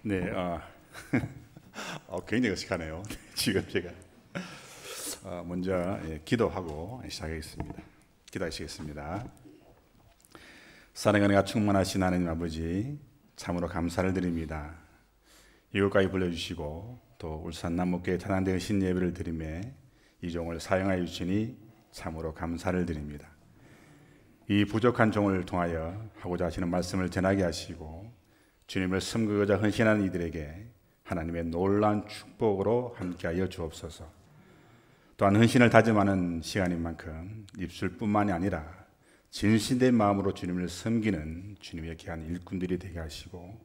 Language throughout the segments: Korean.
네, 굉장히 어색하네요. 지금 제가 먼저 기도하고 시작하겠습니다. 기도하시겠습니다. 사랑과 은혜가 충만하신 하나님 아버지, 참으로 감사를 드립니다. 이곳까지 불러주시고 또 울산 남목교회 찬양되신 예배를 드리매 이 종을 사용하여 주시니 참으로 감사를 드립니다. 이 부족한 종을 통하여 하고자 하시는 말씀을 전하게 하시고 주님을 섬기고자 헌신하는 이들에게 하나님의 놀라운 축복으로 함께하여 주옵소서. 또한 헌신을 다짐하는 시간인 만큼 입술뿐만이 아니라 진실된 마음으로 주님을 섬기는 주님의 귀한 일꾼들이 되게 하시고,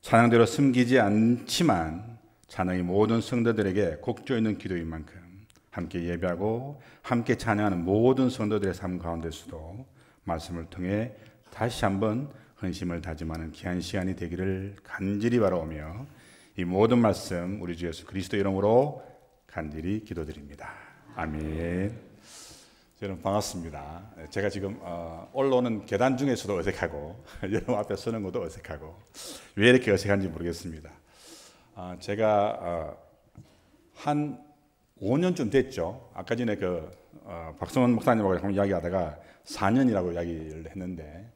찬양대로 섬기지 않지만 찬양이 모든 성도들에게 곡조 있는 기도인 만큼 함께 예배하고 함께 찬양하는 모든 성도들의 삶 가운데서도 말씀을 통해 다시 한번 헌신을 다짐하는 귀한 시간이 되기를 간절히 바라오며 이 모든 말씀 우리 주 예수 그리스도 이름으로 간절히 기도드립니다. 아멘. 여러분 반갑습니다. 제가 지금 올라오는 계단 중에서도 어색하고 여러분 앞에 서는 것도 어색하고 왜 이렇게 어색한지 모르겠습니다. 제가 한 5년쯤 됐죠. 아까 전에 박성원 목사님하고 한번 이야기하다가 4년이라고 이야기를 했는데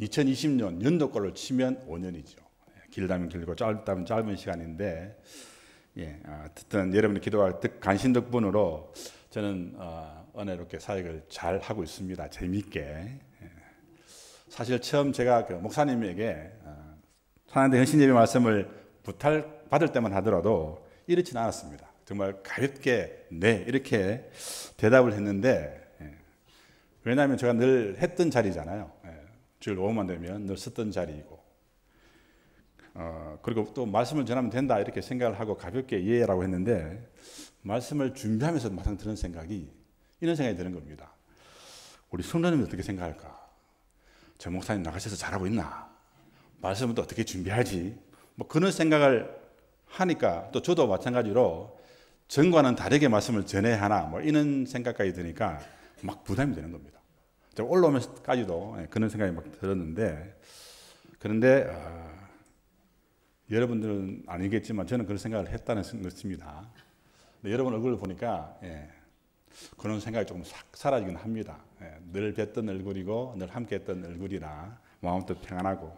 2020년 연도걸로 치면 5년이죠. 길다면 길고 짧다면 짧은 시간인데, 어쨌든 여러분의 기도와 간신 덕분으로 저는 은혜롭게 사역을 잘 하고 있습니다. 재미있게. 사실 처음 제가 목사님에게 찬양대 헌신 예배 말씀을 부탁받을 때만 하더라도 이렇지는 않았습니다. 정말 가볍게 네 이렇게 대답을 했는데, 왜냐하면 제가 늘 했던 자리잖아요. 주일 오후만 되면 늘 썼던 자리이고, 그리고 또 말씀을 전하면 된다 이렇게 생각을 하고 가볍게 예라고 했는데, 말씀을 준비하면서 막상 드는 생각이 이런 생각이 드는 겁니다. 우리 성도님은 어떻게 생각할까? 저 목사님 나가셔서 잘하고 있나? 말씀은 또 어떻게 준비하지? 뭐 그런 생각을 하니까, 또 저도 마찬가지로 전과는 다르게 말씀을 전해야 하나 뭐 이런 생각까지 드니까 막 부담이 되는 겁니다. 올라오면서까지도 그런 생각이 막 들었는데, 그런데 여러분들은 아니겠지만 저는 그런 생각을 했다는 것입니다. 여러분 얼굴을 보니까 그런 생각이 조금 싹 사라지긴 합니다. 늘 뵀던 얼굴이고 늘 함께했던 얼굴이라 마음도 평안하고,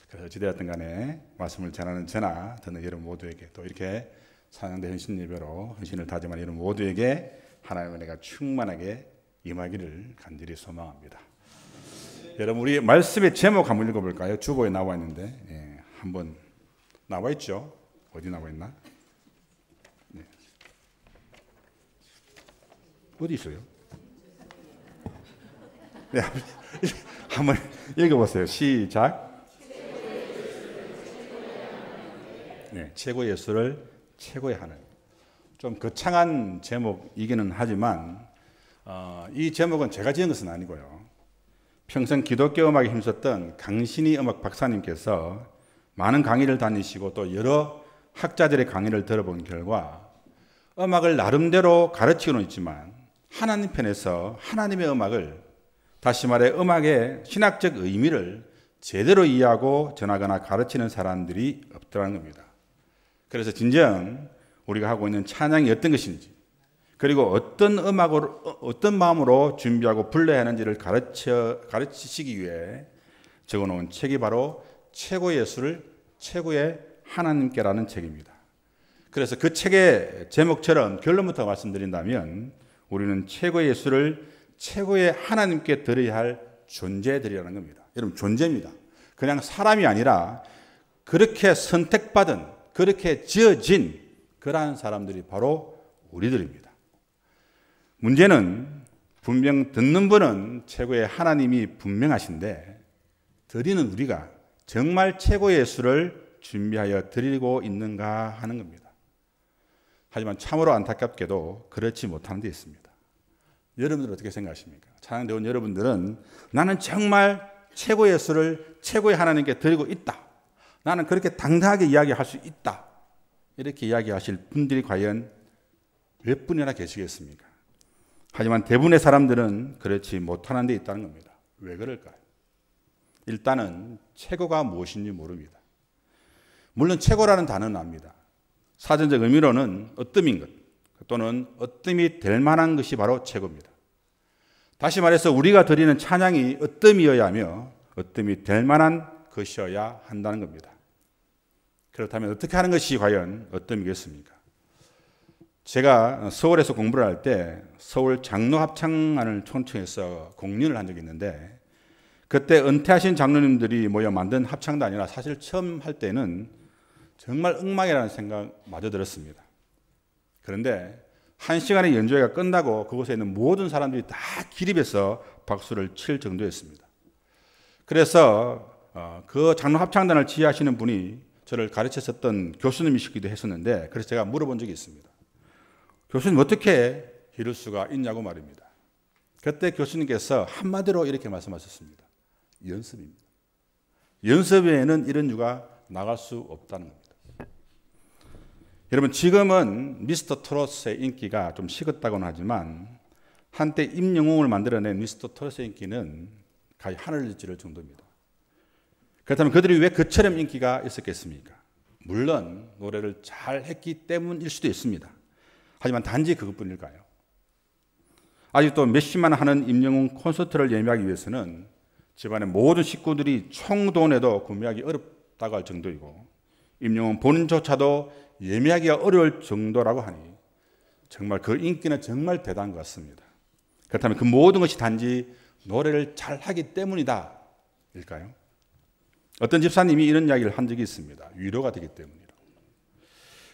그래서 어찌되었든 간에 말씀을 전하는 저나 듣는 여러분 모두에게, 또 이렇게 찬양대 헌신 예배로 헌신을 다짐하는 여러분 모두에게 하나님의 은혜가 충만하게 임하기를 간절히 소망합니다. 여러분 우리 말씀의 제목 한번 읽어볼까요? 주보에 나와 있는데 한번 나와 있죠? 어디 나와 있나? 어디 있어요? 한번 읽어보세요. 시작. 최고의 예수를 최고의 하늘. 좀 거창한 제목이기는 하지만 이 제목은 제가 지은 것은 아니고요. 평생 기독교 음악에 힘썼던 강신희 음악 박사님께서 많은 강의를 다니시고 또 여러 학자들의 강의를 들어본 결과, 음악을 나름대로 가르치고는 있지만 하나님 편에서 하나님의 음악을, 다시 말해 음악의 신학적 의미를 제대로 이해하고 전하거나 가르치는 사람들이 없더라는 겁니다. 그래서 진정 우리가 하고 있는 찬양이 어떤 것인지, 그리고 어떤 음악으로, 어떤 마음으로 준비하고 불러야 하는지를 가르치시기 위해 적어놓은 책이 바로 최고의 예수를 최고의 하나님께라는 책입니다. 그래서 그 책의 제목처럼 결론부터 말씀드린다면, 우리는 최고의 예수를 최고의 하나님께 드려야 할 존재들이라는 겁니다. 여러분, 존재입니다. 그냥 사람이 아니라 그렇게 선택받은, 그렇게 지어진 그러한 사람들이 바로 우리들입니다. 문제는 분명 듣는 분은 최고의 하나님이 분명하신데, 드리는 우리가 정말 최고의 예수를 준비하여 드리고 있는가 하는 겁니다. 하지만 참으로 안타깝게도 그렇지 못하는 데 있습니다. 여러분들은 어떻게 생각하십니까? 찬양대 온 여러분들은 나는 정말 최고의 예수를 최고의 하나님께 드리고 있다, 나는 그렇게 당당하게 이야기할 수 있다, 이렇게 이야기하실 분들이 과연 몇 분이나 계시겠습니까? 하지만 대부분의 사람들은 그렇지 못하는 데 있다는 겁니다. 왜 그럴까요? 일단은 최고가 무엇인지 모릅니다. 물론 최고라는 단어는 압니다. 사전적 의미로는 어뜸인 것 또는 어뜸이 될 만한 것이 바로 최고입니다. 다시 말해서 우리가 드리는 찬양이 어뜸이어야 하며 어뜸이 될 만한 것이어야 한다는 겁니다. 그렇다면 어떻게 하는 것이 과연 어뜸이겠습니까? 제가 서울에서 공부를 할 때 서울 장로합창단을 초청해서 공연을 한 적이 있는데, 그때 은퇴하신 장로님들이 모여 만든 합창단이라 사실 처음 할 때는 정말 엉망이라는 생각마저 들었습니다. 그런데 1시간의 연주회가 끝나고 그곳에 있는 모든 사람들이 다 기립해서 박수를 칠 정도였습니다. 그래서 그 장로합창단을 지휘하시는 분이 저를 가르쳤었던 교수님이시기도 했었는데, 그래서 제가 물어본 적이 있습니다. 교수님 어떻게 이룰 수가 있냐고 말입니다. 그때 교수님께서 한마디로 이렇게 말씀하셨습니다. 연습입니다. 연습 외에는 이런 유가 나갈 수 없다는 겁니다. 여러분, 지금은 미스터 트롯의 인기가 좀 식었다고는 하지만 한때 임영웅을 만들어낸 미스터 트롯의 인기는 거의 하늘을 찌를 정도입니다. 그렇다면 그들이 왜 그처럼 인기가 있었겠습니까? 물론 노래를 잘 했기 때문일 수도 있습니다. 하지만 단지 그것뿐일까요? 아직도 몇십만 하는 임영웅 콘서트를 예매하기 위해서는 집안의 모든 식구들이 총돈에도 구매하기 어렵다고 할 정도이고, 임영웅 본인조차도 예매하기가 어려울 정도라고 하니 정말 그 인기는 정말 대단한 것 같습니다. 그렇다면 그 모든 것이 단지 노래를 잘하기 때문이다 일까요? 어떤 집사님이 이런 이야기를 한 적이 있습니다. 위로가 되기 때문이라고.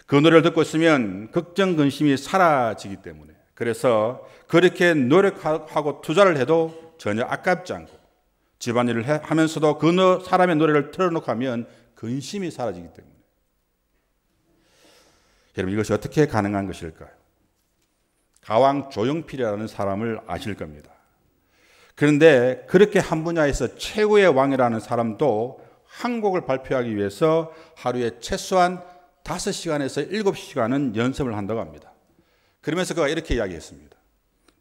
그 노래를 듣고 있으면 걱정 근심이 사라지기 때문에, 그래서 그렇게 노력하고 투자를 해도 전혀 아깝지 않고 집안일을 하면서도 그 사람의 노래를 틀어놓고 하면 근심이 사라지기 때문에. 여러분, 이것이 어떻게 가능한 것일까요? 가왕 조용필이라는 사람을 아실 겁니다. 그런데 그렇게 한 분야에서 최고의 왕이라는 사람도 한 곡을 발표하기 위해서 하루에 최소한 5시간에서 7시간은 연습을 한다고 합니다. 그러면서 그가 이렇게 이야기했습니다.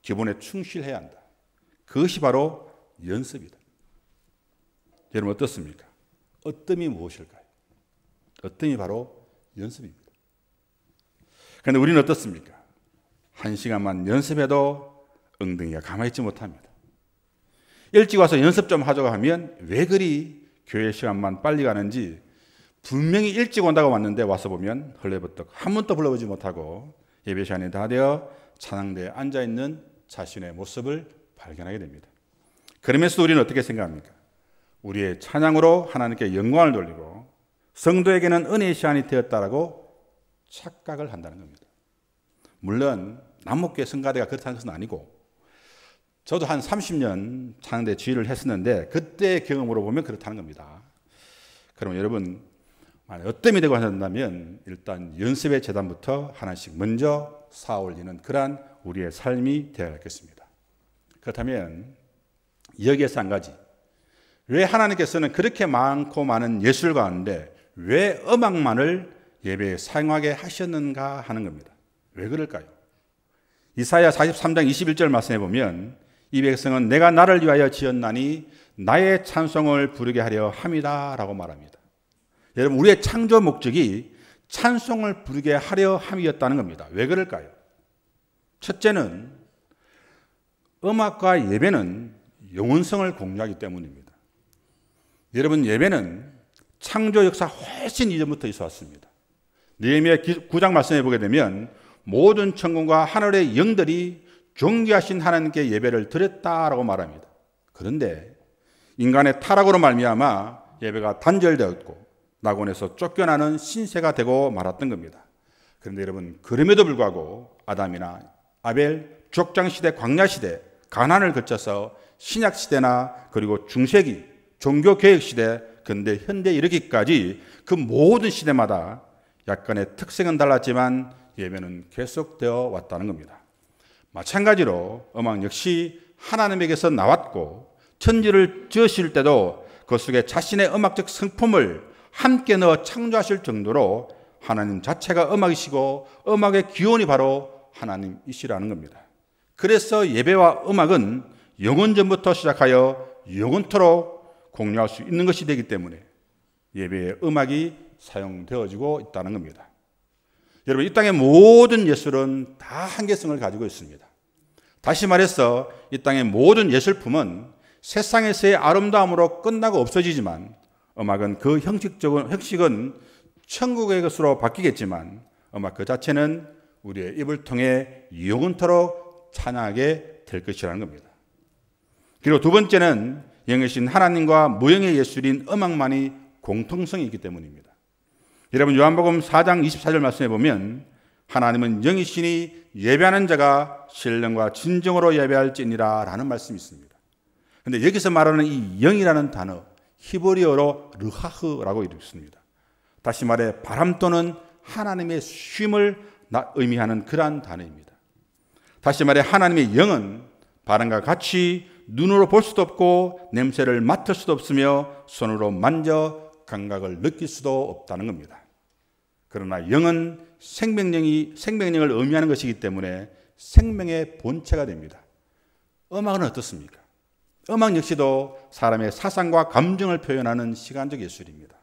기본에 충실해야 한다. 그것이 바로 연습이다. 여러분 어떻습니까? 어뜸이 무엇일까요? 어뜸이 바로 연습입니다. 그런데 우리는 어떻습니까? 1시간만 연습해도 엉덩이가 가만히 있지 못합니다. 일찍 와서 연습 좀 하자고 하면 왜 그리 교회 시간만 빨리 가는지, 분명히 일찍 온다고 왔는데 와서 보면 헐레벌떡 한 번도 불러보지 못하고 예배 시간이 다 되어 찬양대에 앉아있는 자신의 모습을 발견하게 됩니다. 그러면서 우리는 어떻게 생각합니까? 우리의 찬양으로 하나님께 영광을 돌리고 성도에게는 은혜의 시간이 되었다라고 착각을 한다는 겁니다. 물론 남목교회 성가대가 그렇다는 것은 아니고, 저도 한 30년 찬양대 지휘를 했었는데 그때의 경험으로 보면 그렇다는 겁니다. 그럼 여러분, 어뜸이 되고 한다면 일단 연습의 재단부터 하나씩 먼저 쌓아올리는 그러한 우리의 삶이 되어야겠습니다. 그렇다면 여기에서 한 가지, 왜 하나님께서는 그렇게 많고 많은 예술 가운데 왜 음악만을 예배에 사용하게 하셨는가 하는 겁니다. 왜 그럴까요? 이사야 43장 21절 말씀해 보면 이 백성은 내가 나를 위하여 지었나니 나의 찬송을 부르게 하려 함이다 라고 말합니다. 여러분, 우리의 창조 목적이 찬송을 부르게 하려 함이었다는 겁니다. 왜 그럴까요? 첫째는 음악과 예배는 영원성을 공유하기 때문입니다. 여러분, 예배는 창조 역사 훨씬 이전부터 있어 왔습니다. 느헤미야 9장 말씀해 보게 되면 모든 천군과 하늘의 영들이 존귀하신 하나님께 예배를 드렸다라고 말합니다. 그런데 인간의 타락으로 말미암아 예배가 단절되었고 낙원에서 쫓겨나는 신세가 되고 말았던 겁니다. 그런데 여러분, 그럼에도 불구하고 아담이나 아벨, 족장시대, 광야시대, 가난을 거쳐서 신약시대나 그리고 중세기, 종교개혁시대, 근대, 현대에 이르기까지 그 모든 시대마다 약간의 특색은 달랐지만 예배는 계속되어 왔다는 겁니다. 마찬가지로 음악 역시 하나님에게서 나왔고 천지를 지으실 때도 그 속에 자신의 음악적 성품을 함께 넣어 창조하실 정도로 하나님 자체가 음악이시고 음악의 기원이 바로 하나님이시라는 겁니다. 그래서 예배와 음악은 영원전부터 시작하여 영원토록 공유할 수 있는 것이 되기 때문에 예배의 음악이 사용되어지고 있다는 겁니다. 여러분, 이 땅의 모든 예술은 다 한계성을 가지고 있습니다. 다시 말해서 이 땅의 모든 예술품은 세상에서의 아름다움으로 끝나고 없어지지만 음악은 그 형식은 천국의 것으로 바뀌겠지만 음악 그 자체는 우리의 입을 통해 영원토록 찬양하게 될 것이라는 겁니다. 그리고 두 번째는 영이신 하나님과 무형의 예술인 음악만이 공통성이 있기 때문입니다. 여러분, 요한복음 4장 24절 말씀해 보면 하나님은 영이시니 예배하는 자가 신령과 진정으로 예배할지니라 라는 말씀이 있습니다. 그런데 여기서 말하는 이 영이라는 단어, 히브리어로 르하흐라고 읽습니다. 다시 말해 바람 또는 하나님의 쉼을 의미하는 그러한 단어입니다. 다시 말해 하나님의 영은 바람과 같이 눈으로 볼 수도 없고 냄새를 맡을 수도 없으며 손으로 만져 감각을 느낄 수도 없다는 겁니다. 그러나 영은 생명력을 의미하는 것이기 때문에 생명의 본체가 됩니다. 음악은 어떻습니까? 음악 역시도 사람의 사상과 감정을 표현하는 시간적 예술입니다.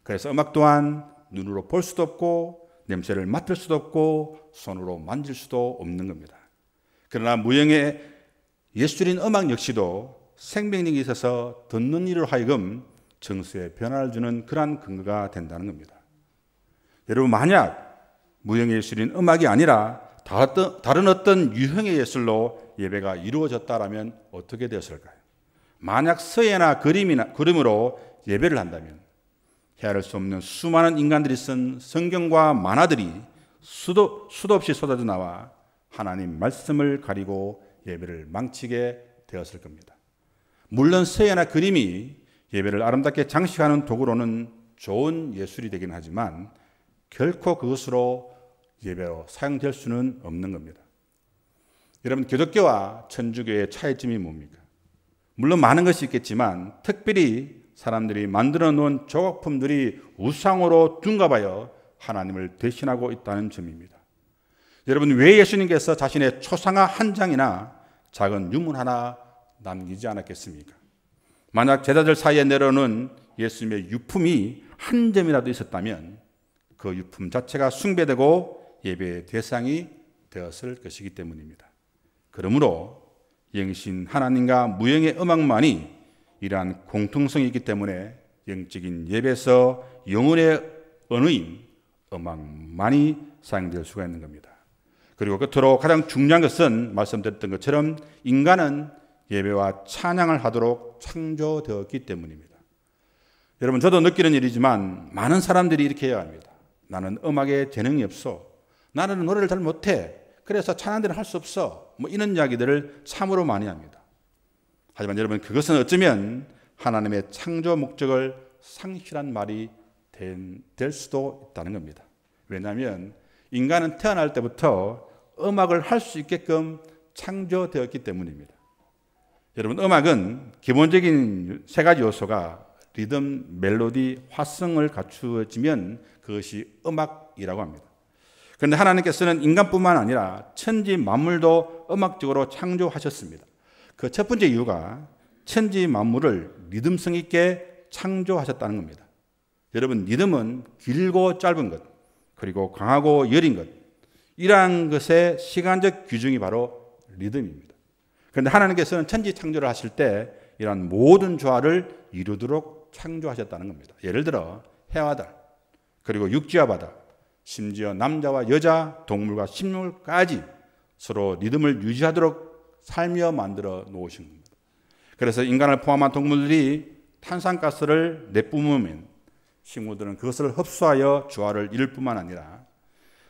그래서 음악 또한 눈으로 볼 수도 없고 냄새를 맡을 수도 없고 손으로 만질 수도 없는 겁니다. 그러나 무형의 예술인 음악 역시도 생명력이 있어서 듣는 이를 하여금 정서에 변화를 주는 그러한 근거가 된다는 겁니다. 여러분, 만약 무형의 예술인 음악이 아니라 다른 어떤 유형의 예술로 예배가 이루어졌다면 어떻게 되었을까요? 만약 서예나 그림으로 예배를 한다면 헤아릴 수 없는 수많은 인간들이 쓴 성경과 만화들이 수도 없이 쏟아져 나와 하나님 말씀을 가리고 예배를 망치게 되었을 겁니다. 물론 서예나 그림이 예배를 아름답게 장식하는 도구로는 좋은 예술이 되긴 하지만 결코 그것으로 예배로 사용될 수는 없는 겁니다. 여러분, 기독교와 천주교의 차이점이 뭡니까? 물론 많은 것이 있겠지만 특별히 사람들이 만들어 놓은 조각품들이 우상으로 둔갑하여 하나님을 대신하고 있다는 점입니다. 여러분, 왜 예수님께서 자신의 초상화 한 장이나 작은 유문 하나 남기지 않았겠습니까? 만약 제자들 사이에 내려오는 예수님의 유품이 한 점이라도 있었다면 그 유품 자체가 숭배되고 예배의 대상이 되었을 것이기 때문입니다. 그러므로 영신 하나님과 무형의 음악만이 이러한 공통성이 있기 때문에 영적인 예배에서 영혼의 언어인 음악만이 사용될 수가 있는 겁니다. 그리고 끝으로 가장 중요한 것은 말씀드렸던 것처럼 인간은 예배와 찬양을 하도록 창조되었기 때문입니다. 여러분, 저도 느끼는 일이지만 많은 사람들이 이렇게 해야 합니다. 나는 음악에 재능이 없어. 나는 노래를 잘 못해. 그래서 찬양들을 할 수 없어. 이런 이야기들을 참으로 많이 합니다. 하지만 여러분, 그것은 어쩌면 하나님의 창조 목적을 상실한 말이 될 수도 있다는 겁니다. 왜냐하면 인간은 태어날 때부터 음악을 할 수 있게끔 창조되었기 때문입니다. 여러분, 음악은 기본적인 세 가지 요소가 리듬, 멜로디, 화성을 갖추어지면 그것이 음악이라고 합니다. 그런데 하나님께서는 인간뿐만 아니라 천지 만물도 음악적으로 창조하셨습니다. 그 첫 번째 이유가 천지 만물을 리듬성 있게 창조하셨다는 겁니다. 여러분, 리듬은 길고 짧은 것, 그리고 강하고 여린 것, 이러한 것의 시간적 규정이 바로 리듬입니다. 그런데 하나님께서는 천지 창조를 하실 때 이러한 모든 조화를 이루도록 창조하셨다는 겁니다. 예를 들어 해와 달, 그리고 육지와 바다, 심지어 남자와 여자, 동물과 식물까지 서로 리듬을 유지하도록 살며 만들어 놓으신 겁니다. 그래서 인간을 포함한 동물들이 탄산가스를 내뿜으면 식물들은 그것을 흡수하여 조화를 이룰 뿐만 아니라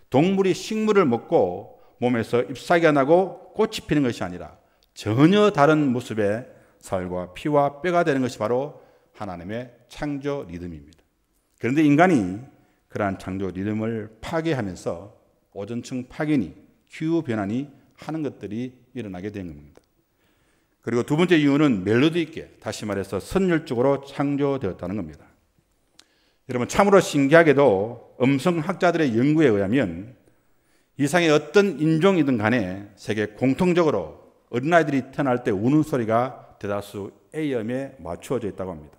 동물이 식물을 먹고 몸에서 잎사귀가 나고 꽃이 피는 것이 아니라 전혀 다른 모습의 살과 피와 뼈가 되는 것이 바로 하나님의 창조 리듬입니다. 그런데 인간이 그러한 창조 리듬을 파괴하면서 오존층 파견이, 기후변환이 하는 것들이 일어나게 된 겁니다. 그리고 두 번째 이유는 멜로디 있게, 다시 말해서 선율적으로 창조되었다는 겁니다. 여러분, 참으로 신기하게도 음성학자들의 연구에 의하면 이상의 어떤 인종이든 간에 세계 공통적으로 어린아이들이 태어날 때 우는 소리가 대다수 A음에 맞추어져 있다고 합니다.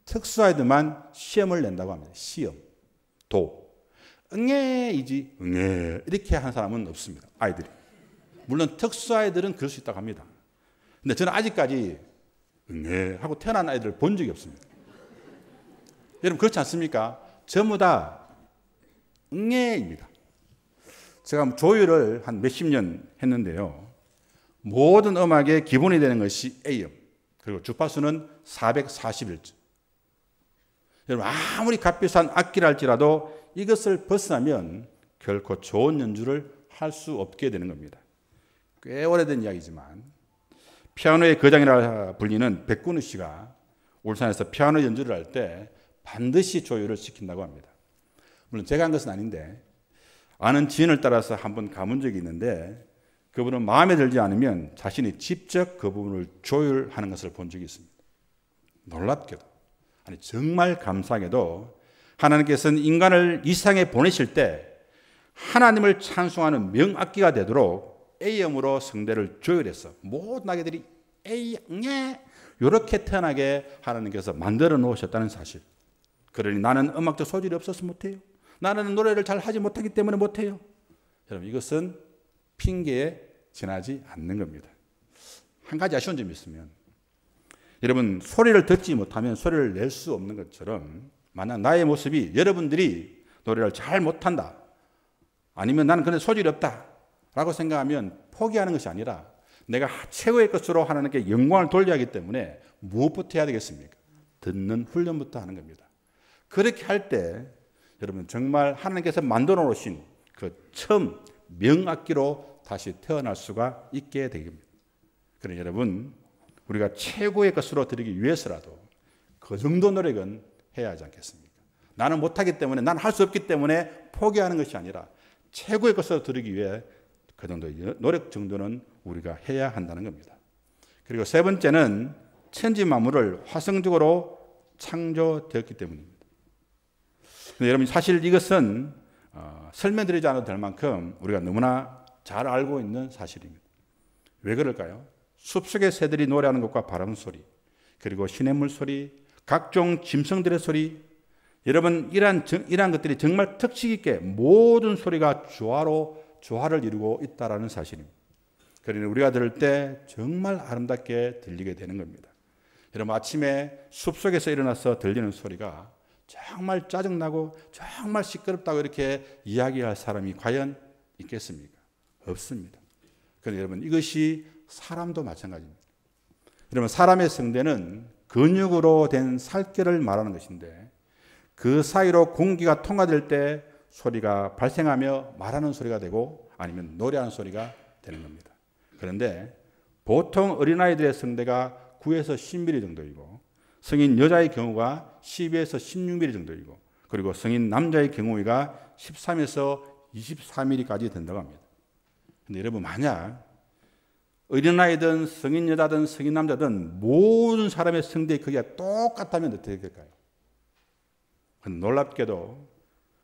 특수아이들만 시험을 낸다고 합니다. 시험. 도. 응애이지 응애 이렇게 하는 사람은 없습니다. 아이들이. 물론 특수아이들은 그럴 수 있다고 합니다. 근데 저는 아직까지 응애 하고 태어난 아이들을 본 적이 없습니다. 여러분 그렇지 않습니까? 전부 다 응애입니다. 제가 조율을 한 몇십 년 했는데요. 모든 음악의 기본이 되는 것이 A음. 그리고 주파수는 441점. 여러분 아무리 값비싼 악기를 할지라도 이것을 벗어나면 결코 좋은 연주를 할 수 없게 되는 겁니다. 꽤 오래된 이야기지만 피아노의 거장이라 불리는 백근우 씨가 울산에서 피아노 연주를 할 때 반드시 조율을 시킨다고 합니다. 물론 제가 한 것은 아닌데 아는 지인을 따라서 한번 가본 적이 있는데 그분은 마음에 들지 않으면 자신이 직접 그 부분을 조율하는 것을 본 적이 있습니다. 놀랍게도 아니 정말 감사하게도 하나님께서는 인간을 이 세상에 보내실 때 하나님을 찬송하는 명악기가 되도록 A음으로 성대를 조율해서 모든 아기들이 A, 예 이렇게 태어나게 하나님께서 만들어 놓으셨다는 사실. 그러니 나는 음악적 소질이 없어서 못해요. 나는 노래를 잘 하지 못하기 때문에 못해요. 여러분 이것은 핑계에 지나지 않는 겁니다. 한 가지 아쉬운 점이 있으면 여러분 소리를 듣지 못하면 소리를 낼 수 없는 것처럼 만약 나의 모습이 여러분들이 노래를 잘 못한다 아니면 나는 그런 소질이 없다 라고 생각하면 포기하는 것이 아니라 내가 최고의 것으로 하나님께 영광을 돌려야 하기 때문에 무엇부터 해야 되겠습니까? 듣는 훈련부터 하는 겁니다. 그렇게 할 때 여러분 정말 하나님께서 만들어 놓으신 그 처음 명악기로 다시 태어날 수가 있게 됩니다. 그러니 여러분 우리가 최고의 것으로 드리기 위해서라도 그 정도 노력은 해야 하지 않겠습니까? 나는 못하기 때문에 나는 할 수 없기 때문에 포기하는 것이 아니라 최고의 것으로 드리기 위해 그 정도의 노력 정도는 우리가 해야 한다는 겁니다. 그리고 세 번째는 천지 만물을 화성적으로 창조되었기 때문입니다. 근데 여러분 사실 이것은 설명드리지 않아도 될 만큼 우리가 너무나 잘 알고 있는 사실입니다. 왜 그럴까요? 숲속의 새들이 노래하는 것과 바람 소리, 그리고 시냇물 소리, 각종 짐승들의 소리, 여러분 이러한 것들이 정말 특색 있게 모든 소리가 조화를 이루고 있다는 사실입니다. 그러니 우리가 들을 때 정말 아름답게 들리게 되는 겁니다. 여러분 아침에 숲속에서 일어나서 들리는 소리가 정말 짜증나고 정말 시끄럽다고 이렇게 이야기할 사람이 과연 있겠습니까? 없습니다. 그런데 여러분 이것이 사람도 마찬가지입니다. 여러분 사람의 성대는 근육으로 된 살결을 말하는 것인데 그 사이로 공기가 통과될 때 소리가 발생하며 말하는 소리가 되고 아니면 노래하는 소리가 되는 겁니다. 그런데 보통 어린아이들의 성대가 9에서 10mm 정도이고 성인 여자의 경우가 12에서 16mm 정도이고 그리고 성인 남자의 경우가 13에서 24mm까지 된다고 합니다. 그런데 여러분 만약 어린아이든 성인 여자든 성인 남자든 모든 사람의 성대의 크기가 똑같다면 어떻게 될까요? 놀랍게도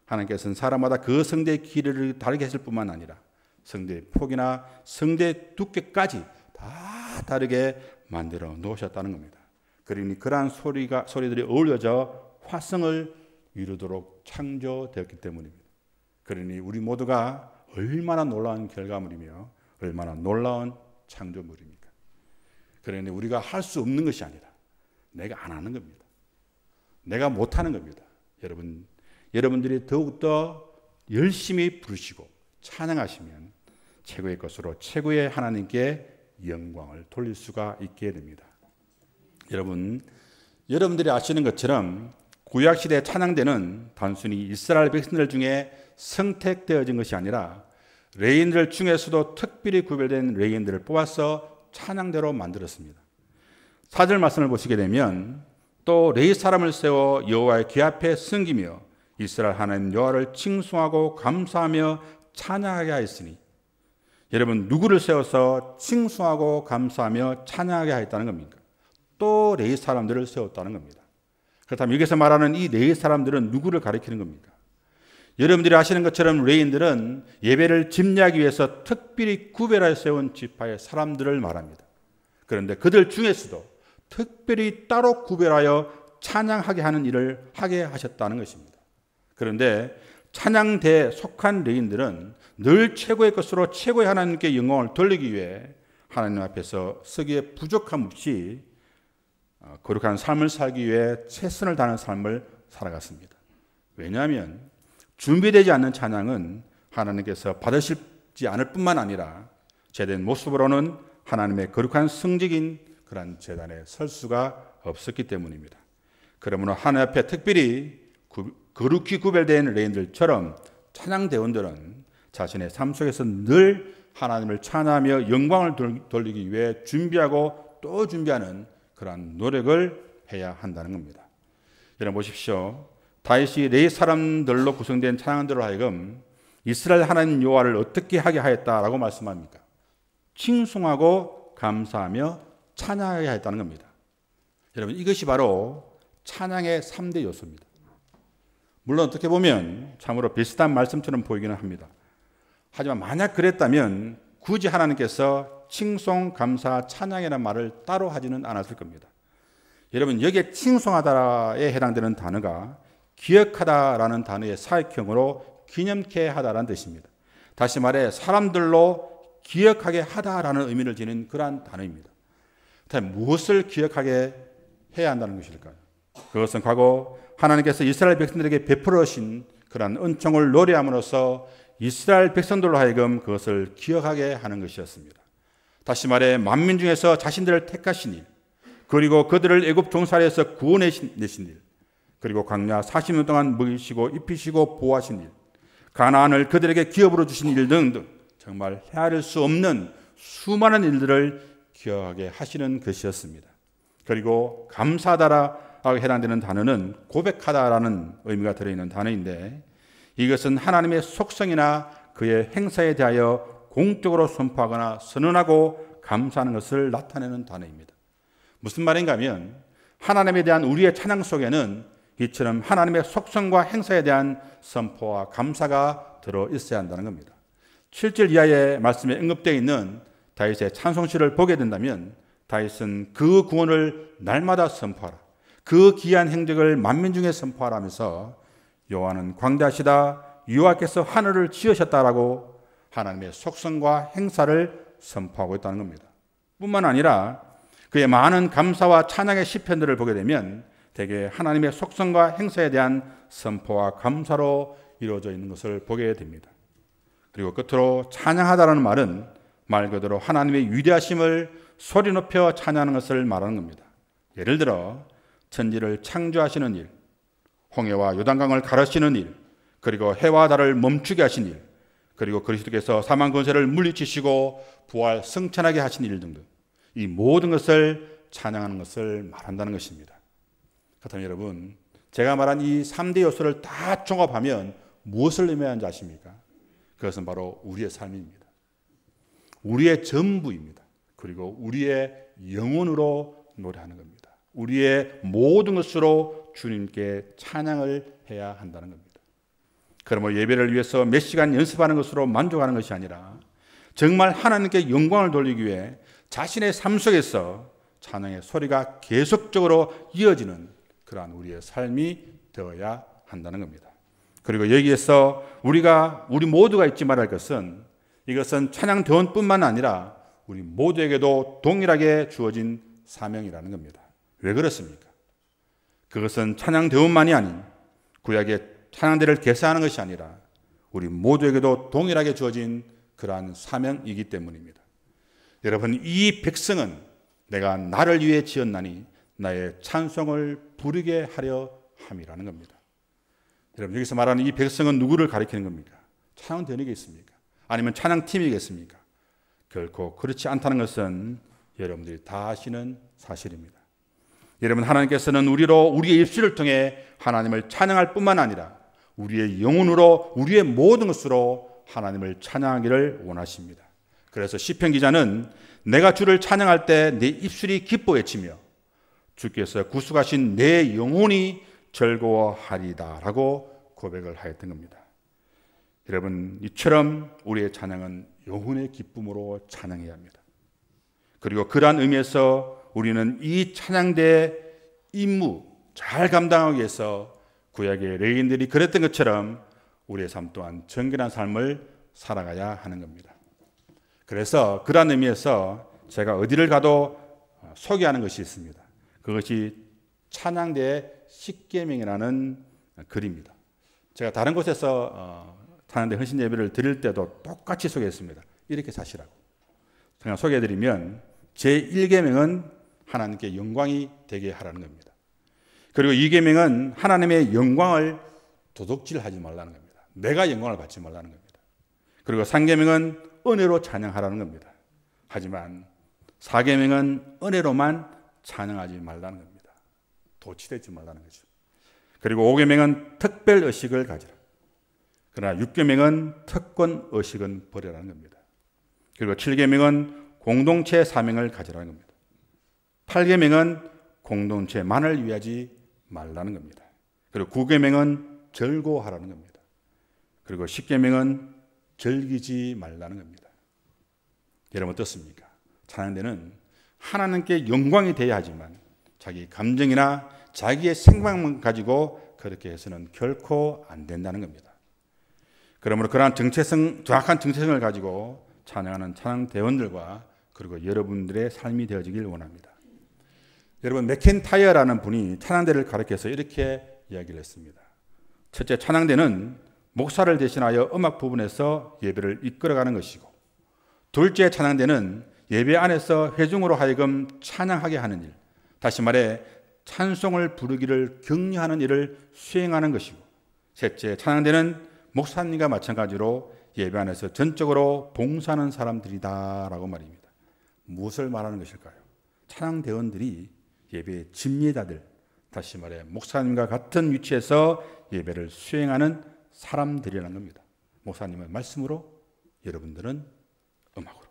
하나님께서는 사람마다 그 성대의 길이를 다르게 하실 뿐만 아니라 성대의 폭이나 성대의 두께까지 다 다르게 만들어 놓으셨다는 겁니다. 그러니 그러한 소리들이 어울려져 화성을 이루도록 창조되었기 때문입니다. 그러니 우리 모두가 얼마나 놀라운 결과물이며 얼마나 놀라운 창조물입니까? 그러니 우리가 할 수 없는 것이 아니라 내가 안 하는 겁니다. 내가 못하는 겁니다. 여러분들이 더욱더 열심히 부르시고 찬양하시면 최고의 것으로 최고의 하나님께 영광을 돌릴 수가 있게 됩니다. 여러분들이 아시는 것처럼 구약시대 찬양대는 단순히 이스라엘 백성들 중에 선택되어진 것이 아니라 레위인들 중에서도 특별히 구별된 레위인들을 뽑아서 찬양대로 만들었습니다. 4절 말씀을 보시게 되면 또 레위 사람을 세워 여호와의 궤 앞에 섬기며 이스라엘 하나님 여호와를 칭송하고 감사하며 찬양하게 하였으니 여러분 누구를 세워서 칭송하고 감사하며 찬양하게 하였다는 겁니까? 또 레위 사람들을 세웠다는 겁니다. 그렇다면 여기서 말하는 이 레위 사람들은 누구를 가리키는 겁니까? 여러분들이 아시는 것처럼 레위인들은 예배를 집례하기 위해서 특별히 구별하여 세운 지파의 사람들을 말합니다. 그런데 그들 중에서도 특별히 따로 구별하여 찬양하게 하는 일을 하게 하셨다는 것입니다. 그런데 찬양대에 속한 레인들은 늘 최고의 것으로 최고의 하나님께 영광을 돌리기 위해 하나님 앞에서 쓰기에 부족함 없이 거룩한 삶을 살기 위해 최선을 다하는 삶을 살아갔습니다. 왜냐하면 준비되지 않는 찬양은 하나님께서 받으시지 않을 뿐만 아니라 제된 모습으로는 하나님의 거룩한 성직인 그런 제단에 설 수가 없었기 때문입니다. 그러므로 하나님 앞에 특별히 거룩히 구별된 레인들처럼 찬양대원들은 자신의 삶 속에서 늘 하나님을 찬양하며 영광을 돌리기 위해 준비하고 또 준비하는 그러한 노력을 해야 한다는 겁니다. 여러분 보십시오. 다윗이 네 사람들로 구성된 찬양들로 하여금 이스라엘 하나님 여호와를 어떻게 하게 하였다라고 말씀합니까? 칭송하고 감사하며 찬양하게 하였다는 겁니다. 여러분 이것이 바로 찬양의 3대 요소입니다. 물론 어떻게 보면 참으로 비슷한 말씀처럼 보이기는 합니다. 하지만 만약 그랬다면 굳이 하나님께서 칭송, 감사, 찬양이라는 말을 따로 하지는 않았을 겁니다. 여러분 여기에 칭송하다에 해당되는 단어가 기억하다라는 단어의 사역형으로 기념케 하다라는 뜻입니다. 다시 말해 사람들로 기억하게 하다라는 의미를 지닌 그러한 단어입니다. 무엇을 기억하게 해야 한다는 것일까요? 그것은 과거 하나님께서 이스라엘 백성들에게 베풀어 주신 그러한 은총을 노래함으로써 이스라엘 백성들로 하여금 그것을 기억하게 하는 것이었습니다. 다시 말해 만민 중에서 자신들을 택하신 일, 그리고 그들을 애굽 종살이에서 구원내신 일, 그리고 광야 40년 동안 먹이시고 입히시고 보호하신 일, 가나안을 그들에게 기업으로 주신 일 등등 정말 헤아릴 수 없는 수많은 일들을 기억하게 하시는 것이었습니다. 그리고 감사하다라고 해당되는 단어는 고백하다라는 의미가 들어있는 단어인데 이것은 하나님의 속성이나 그의 행사에 대하여 공적으로 선포하거나 선언하고 감사하는 것을 나타내는 단어입니다. 무슨 말인가 하면 하나님에 대한 우리의 찬양 속에는 이처럼 하나님의 속성과 행사에 대한 선포와 감사가 들어있어야 한다는 겁니다. 7절 이하의 말씀에 언급되어 있는 다윗의 찬송시를 보게 된다면 다윗은 그 구원을 날마다 선포하라, 그 귀한 행적을 만민 중에 선포하라면서 여호와는 광대하시다, 여호와께서 하늘을 지으셨다라고 하나님의 속성과 행사를 선포하고 있다는 겁니다. 뿐만 아니라 그의 많은 감사와 찬양의 시편들을 보게 되면 대개 하나님의 속성과 행사에 대한 선포와 감사로 이루어져 있는 것을 보게 됩니다. 그리고 끝으로 찬양하다라는 말은 말 그대로 하나님의 위대하심을 소리 높여 찬양하는 것을 말하는 겁니다. 예를 들어 천지를 창조하시는 일, 홍해와 요단강을 가르시는 일, 그리고 해와 달을 멈추게 하신 일, 그리고 그리스도께서 사망 권세를 물리치시고 부활 승천하게 하신 일 등등 이 모든 것을 찬양하는 것을 말한다는 것입니다. 그렇다면 여러분 제가 말한 이 3대 요소를 다 종합하면 무엇을 의미하는지 아십니까? 그것은 바로 우리의 삶입니다. 우리의 전부입니다. 그리고 우리의 영혼으로 노래하는 겁니다. 우리의 모든 것으로 주님께 찬양을 해야 한다는 겁니다. 그러므로 예배를 위해서 몇 시간 연습하는 것으로 만족하는 것이 아니라 정말 하나님께 영광을 돌리기 위해 자신의 삶 속에서 찬양의 소리가 계속적으로 이어지는 그러한 우리의 삶이 되어야 한다는 겁니다. 그리고 여기에서 우리 모두가 잊지 말할 것은 이것은 찬양대원뿐만 아니라 우리 모두에게도 동일하게 주어진 사명이라는 겁니다. 왜 그렇습니까? 그것은 찬양대원만이 아닌 구약의 찬양대를 개사하는 것이 아니라 우리 모두에게도 동일하게 주어진 그러한 사명이기 때문입니다. 여러분 이 백성은 내가 나를 위해 지었나니 나의 찬송을 부르게 하려 함이라는 겁니다. 여러분 여기서 말하는 이 백성은 누구를 가리키는 겁니까? 찬양대원이겠습니까? 아니면 찬양팀이겠습니까? 결코 그렇지 않다는 것은 여러분들이 다 아시는 사실입니다. 여러분 하나님께서는 우리의 입술을 통해 하나님을 찬양할 뿐만 아니라 우리의 영혼으로 우리의 모든 것으로 하나님을 찬양하기를 원하십니다. 그래서 시편 기자는 내가 주를 찬양할 때 내 입술이 기뻐 외치며 주께서 구속하신 내 영혼이 즐거워하리다 라고 고백을 하였던 겁니다. 여러분 이처럼 우리의 찬양은 영혼의 기쁨으로 찬양해야 합니다. 그리고 그러한 의미에서 우리는 이 찬양대의 임무 잘 감당하기 위해서 구약의 레위인들이 그랬던 것처럼 우리의 삶 또한 정결한 삶을 살아가야 하는 겁니다. 그래서 그런 의미에서 제가 어디를 가도 소개하는 것이 있습니다. 그것이 찬양대의 십계명이라는 글입니다. 제가 다른 곳에서 찬양대 헌신 예배를 드릴 때도 똑같이 소개했습니다. 이렇게 사시라고. 그냥 소개해드리면 제1계명은 하나님께 영광이 되게 하라는 겁니다. 그리고 2계명은 하나님의 영광을 도둑질하지 말라는 겁니다. 내가 영광을 받지 말라는 겁니다. 그리고 3계명은 은혜로 찬양하라는 겁니다. 하지만 4계명은 은혜로만 찬양하지 말라는 겁니다. 도취되지 말라는 거죠. 그리고 5계명은 특별 의식을 가지라. 그러나 6계명은 특권 의식은 버리라는 겁니다. 그리고 7계명은 공동체 사명을 가지라는 겁니다. 8계명은 공동체만을 위하지 말라는 겁니다. 그리고 9계명은 절고하라는 겁니다. 그리고 10계명은 즐기지 말라는 겁니다. 여러분 어떻습니까? 찬양대는 하나님께 영광이 돼야 하지만 자기 감정이나 자기의 생각만 가지고 그렇게 해서는 결코 안 된다는 겁니다. 그러므로 그러한 정확한 정체성을 가지고 찬양하는 찬양대원들과 그리고 여러분들의 삶이 되어지길 원합니다. 여러분 맥켄타이어라는 분이 찬양대를 가르쳐서 이렇게 이야기를 했습니다. 첫째, 찬양대는 목사를 대신하여 음악 부분에서 예배를 이끌어가는 것이고, 둘째, 찬양대는 예배 안에서 회중으로 하여금 찬양하게 하는 일, 다시 말해 찬송을 부르기를 격려하는 일을 수행하는 것이고, 셋째, 찬양대는 목사님과 마찬가지로 예배 안에서 전적으로 봉사하는 사람들이다라고 말입니다. 무엇을 말하는 것일까요? 찬양대원들이 예배의 집례자들, 다시 말해 목사님과 같은 위치에서 예배를 수행하는 사람들이라는 겁니다. 목사님은 말씀으로, 여러분들은 음악으로.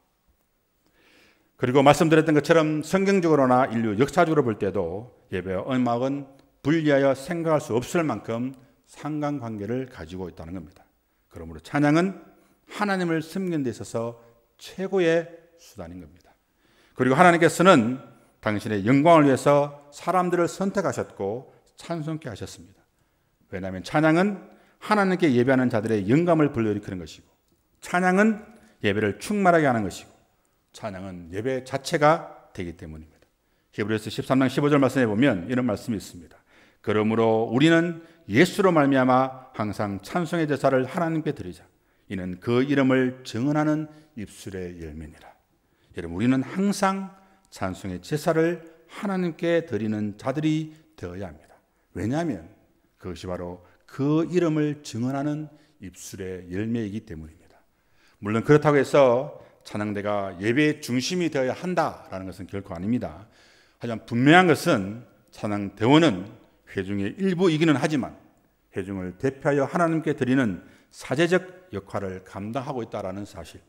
그리고 말씀드렸던 것처럼 성경적으로나 인류 역사적으로 볼 때도 예배와 음악은 분리하여 생각할 수 없을 만큼 상관관계를 가지고 있다는 겁니다. 그러므로 찬양은 하나님을 섬기는 데 있어서 최고의 수단인 겁니다. 그리고 하나님께서는 당신의 영광을 위해서 사람들을 선택하셨고 찬송케 하셨습니다. 왜냐하면 찬양은 하나님께 예배하는 자들의 영감을 불러일으키는 것이고, 찬양은 예배를 충만하게 하는 것이고, 찬양은 예배 자체가 되기 때문입니다. 히브리서 13장 15절 말씀에 보면 이런 말씀이 있습니다. 그러므로 우리는 예수로 말미암아 항상 찬송의 제사를 하나님께 드리자. 이는 그 이름을 증언하는 입술의 열매니라. 여러분, 우리는 항상 찬송의 제사를 하나님께 드리는 자들이 되어야 합니다. 왜냐하면 그것이 바로 그 이름을 증언하는 입술의 열매이기 때문입니다. 물론 그렇다고 해서 찬양대가 예배의 중심이 되어야 한다라는 것은 결코 아닙니다. 하지만 분명한 것은 찬양대원은 회중의 일부이기는 하지만 회중을 대표하여 하나님께 드리는 사제적 역할을 감당하고 있다는 사실.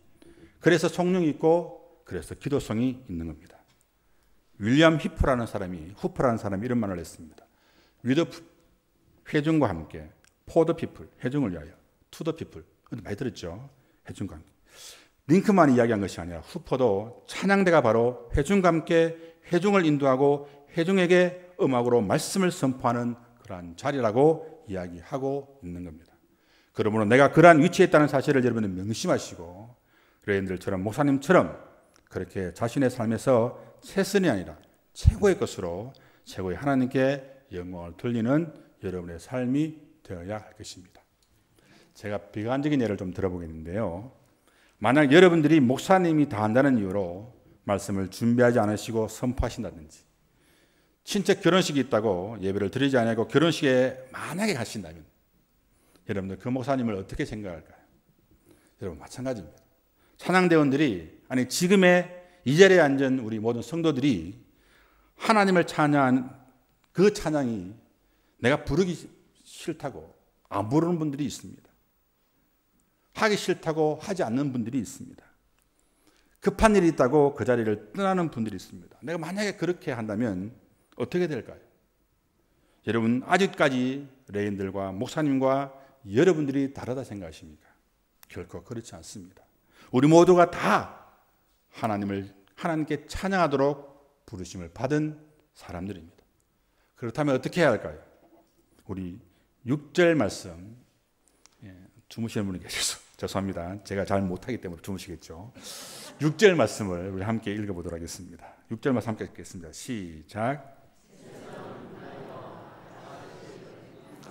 그래서 성령이 있고 그래서 기도성이 있는 겁니다. 윌리엄 후프라는 사람이 이런 말을 했습니다. With 회중과 함께, for the people, 회중을 위하여, to the people. 많이 들었죠? 회중과 함께. 링크만이 이야기한 것이 아니라 후퍼도 찬양대가 바로 회중과 함께 회중을 인도하고 회중에게 음악으로 말씀을 선포하는 그러한 자리라고 이야기하고 있는 겁니다. 그러므로 내가 그러한 위치에 있다는 사실을 여러분은 명심하시고 레인들처럼 목사님처럼 그렇게 자신의 삶에서 최선이 아니라 최고의 것으로 최고의 하나님께 영광을 돌리는 여러분의 삶이 되어야 할 것입니다. 제가 비관적인 예를 좀 들어보겠는데요. 만약 여러분들이 목사님이 다 한다는 이유로 말씀을 준비하지 않으시고 선포하신다든지, 친척 결혼식이 있다고 예배를 드리지 않고 결혼식에 만약에 가신다면 여러분들 그 목사님을 어떻게 생각할까요? 여러분 마찬가지입니다. 찬양대원들이, 아니 지금의 이 자리에 앉은 우리 모든 성도들이 하나님을 찬양하는 그 찬양이 내가 부르기 싫다고 안 부르는 분들이 있습니다. 하기 싫다고 하지 않는 분들이 있습니다. 급한 일이 있다고 그 자리를 떠나는 분들이 있습니다. 내가 만약에 그렇게 한다면 어떻게 될까요? 여러분 아직까지 레인들과 목사님과 여러분들이 다르다 생각하십니까? 결코 그렇지 않습니다. 우리 모두가 다 하나님께 찬양하도록 부르심을 받은 사람들입니다. 그렇다면 어떻게 해야 할까요? 우리 6절 말씀, 주무시는 분이 계셔서 죄송합니다. 제가 잘 못하기 때문에 주무시겠죠. 6절 말씀을 우리 함께 읽어보도록 하겠습니다. 6절 말씀 함께 읽겠습니다. 시작.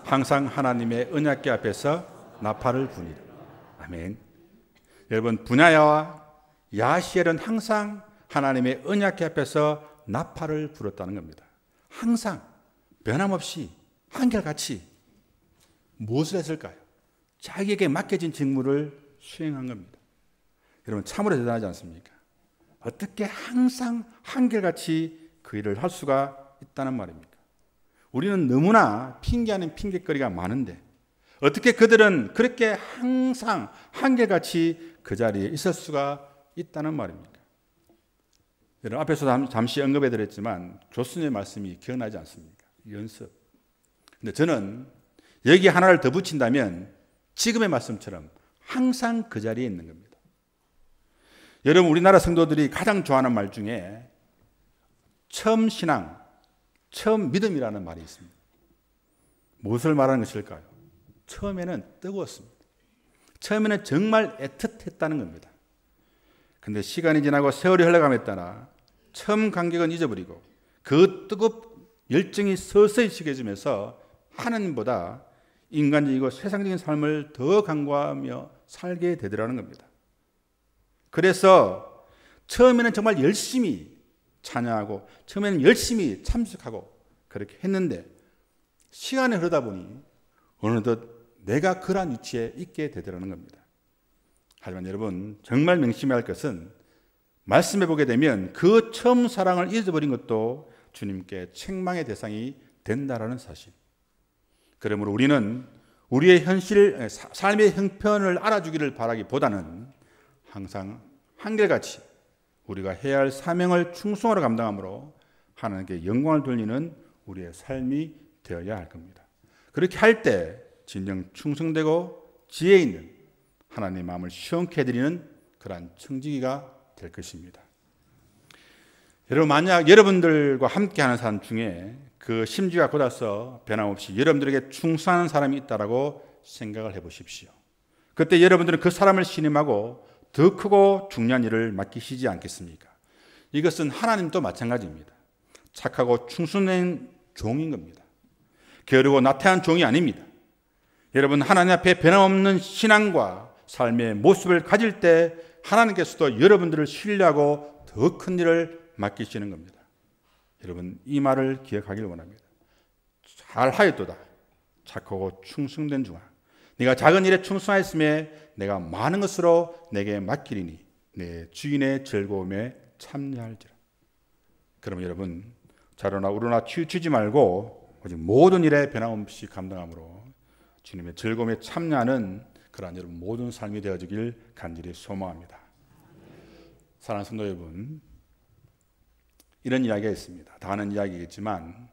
항상 하나님의 언약궤 앞에서 나팔을 부니라. 아멘. 여러분, 분야야와 야시엘은 항상 하나님의 언약궤 앞에서 나팔을 불었다는 겁니다. 항상 변함없이 한결같이 무엇을 했을까요? 자기에게 맡겨진 직무를 수행한 겁니다. 여러분, 참으로 대단하지 않습니까? 어떻게 항상 한결같이 그 일을 할 수가 있다는 말입니까? 우리는 너무나 핑계 아닌 핑계거리가 많은데 어떻게 그들은 그렇게 항상 한결같이 그 자리에 있을 수가 있다는 말입니까? 여러분, 앞에서 잠시 언급해 드렸지만 교수님의 말씀이 기억나지 않습니까? 연습. 근데 저는 여기 하나를 더 붙인다면 지금의 말씀처럼 항상 그 자리에 있는 겁니다. 여러분, 우리나라 성도들이 가장 좋아하는 말 중에 처음 신앙, 처음 믿음이라는 말이 있습니다. 무엇을 말하는 것일까요? 처음에는 뜨거웠습니다. 처음에는 정말 애틋했다는 겁니다. 근데 시간이 지나고 세월이 흘러감에 따라 처음 감격은 잊어버리고 그 뜨겁 열정이 서서히 식어지면서 하나님보다 인간적이고 세상적인 삶을 더 간과하며 살게 되더라는 겁니다. 그래서 처음에는 정말 열심히 찬양하고 처음에는 열심히 참석하고 그렇게 했는데 시간이 흐르다 보니 어느덧 내가 그러한 위치에 있게 되더라는 겁니다. 하지만 여러분, 정말 명심해야 할 것은 말씀해 보게 되면 그 처음 사랑을 잊어버린 것도 주님께 책망의 대상이 된다라는 사실. 그러므로 우리는 우리의 현실, 삶의 형편을 알아주기를 바라기보다는 항상 한결같이 우리가 해야 할 사명을 충성으로 감당함으로 하나님께 영광을 돌리는 우리의 삶이 되어야 할 겁니다. 그렇게 할 때 진정 충성되고 지혜 있는 하나님의 마음을 시원케 해드리는 그러한 청지기가 될 것입니다. 여러분, 만약 여러분들과 함께하는 사람 중에 그 심지가 곧아서 변함없이 여러분들에게 충성하는 사람이 있다라고 생각을 해보십시오. 그때 여러분들은 그 사람을 신임하고 더 크고 중요한 일을 맡기시지 않겠습니까? 이것은 하나님도 마찬가지입니다. 착하고 충성된 종인 겁니다. 게으르고 나태한 종이 아닙니다. 여러분, 하나님 앞에 변함없는 신앙과 삶의 모습을 가질 때 하나님께서도 여러분들을 신뢰하고 더 큰 일을 맡기시는 겁니다. 여러분, 이 말을 기억하길 원합니다. 잘하였도다. 착하고 충성된 종아, 네가 작은 일에 충성하였음에 내가 많은 것으로 내게 맡기리니 내 주인의 즐거움에 참여할지라. 그러면 여러분, 자로나 우로나 치우치지 말고 오직 모든 일에 변함없이 감당함으로 주님의 즐거움에 참여하는 그러한 여러분 모든 삶이 되어지길 간절히 소망합니다. 사랑하는 성도 여러분, 이런 이야기가 있습니다. 다 아는 이야기겠지만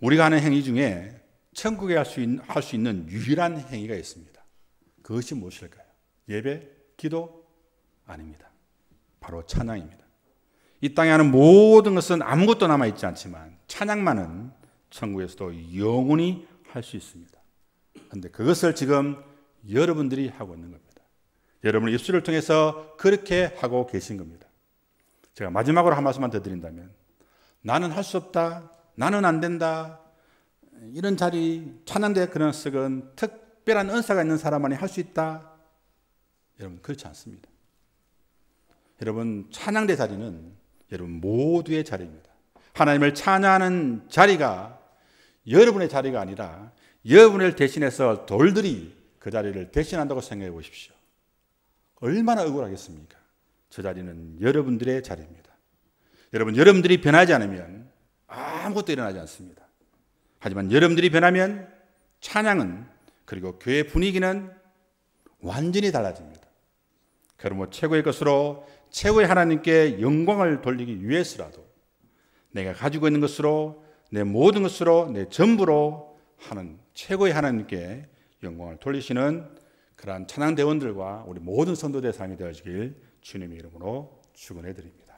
우리가 하는 행위 중에 천국에 할 수 있는 유일한 행위가 있습니다. 그것이 무엇일까요? 예배, 기도? 아닙니다. 바로 찬양입니다. 이 땅에 하는 모든 것은 아무것도 남아있지 않지만 찬양만은 천국에서도 영원히 할 수 있습니다. 그런데 그것을 지금 여러분들이 하고 있는 겁니다. 여러분의 입술을 통해서 그렇게 하고 계신 겁니다. 제가 마지막으로 한 말씀만 더 드린다면, 나는 할 수 없다, 나는 안 된다, 이런 자리, 찬양대 그런 썩은 특별한 은사가 있는 사람만이 할 수 있다, 여러분 그렇지 않습니다. 여러분, 찬양대 자리는 여러분 모두의 자리입니다. 하나님을 찬양하는 자리가 여러분의 자리가 아니라 여러분을 대신해서 돌들이 그 자리를 대신한다고 생각해 보십시오. 얼마나 억울하겠습니까? 저 자리는 여러분들의 자리입니다. 여러분, 여러분들이 변하지 않으면 아무것도 일어나지 않습니다. 하지만 여러분들이 변하면 찬양은, 그리고 교회 분위기는 완전히 달라집니다. 그러므로 최고의 것으로 최고의 하나님께 영광을 돌리기 위해서라도 내가 가지고 있는 것으로, 내 모든 것으로, 내 전부로 하는 최고의 하나님께 영광을 돌리시는 그러한 찬양대원들과 우리 모든 성도들의 삶이 되어지길 주님의 이름으로 축원해 드립니다.